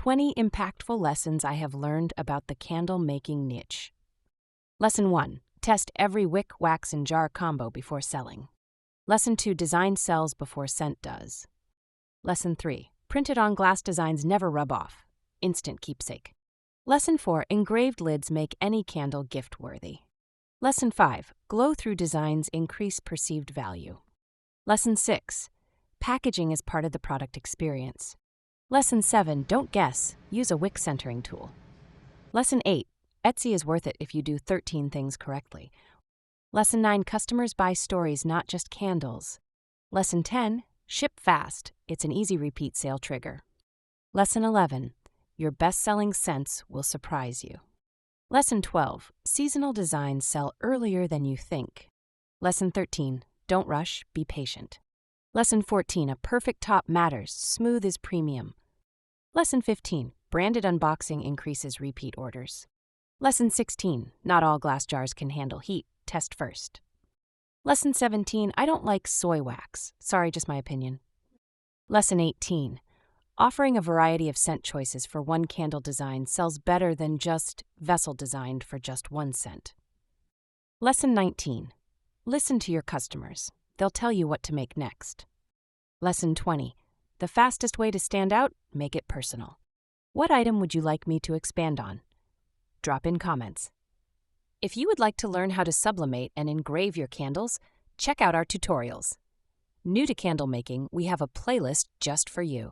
20 impactful lessons I have learned about the candle making niche. Lesson 1. Test every wick, wax, and jar combo before selling. Lesson 2. Design sells before scent does. Lesson 3. Printed on glass designs never rub off. Instant keepsake. Lesson 4. Engraved lids make any candle gift-worthy. Lesson 5. Glow-through designs increase perceived value. Lesson 6. Packaging is part of the product experience. Lesson 7. Don't guess. Use a wick centering tool. Lesson 8. Etsy is worth it if you do 13 things correctly. Lesson 9. Customers buy stories, not just candles. Lesson 10. Ship fast. It's an easy repeat sale trigger. Lesson 11. Your best-selling scents will surprise you. Lesson 12. Seasonal designs sell earlier than you think. Lesson 13. Don't rush, be patient. Lesson 14. A perfect top matters. Smooth is premium. Lesson 15. Branded unboxing increases repeat orders. Lesson 16. Not all glass jars can handle heat. Test first. Lesson 17. I don't like soy wax. Sorry, just my opinion. Lesson 18. Offering a variety of scent choices for one candle design sells better than just vessel designed for just one scent. Lesson 19. Listen to your customers. They'll tell you what to make next. Lesson 20. The fastest way to stand out? Make it personal. What item would you like me to expand on? Drop in comments. If you would like to learn how to sublimate and engrave your candles, check out our tutorials. New to candle making, we have a playlist just for you.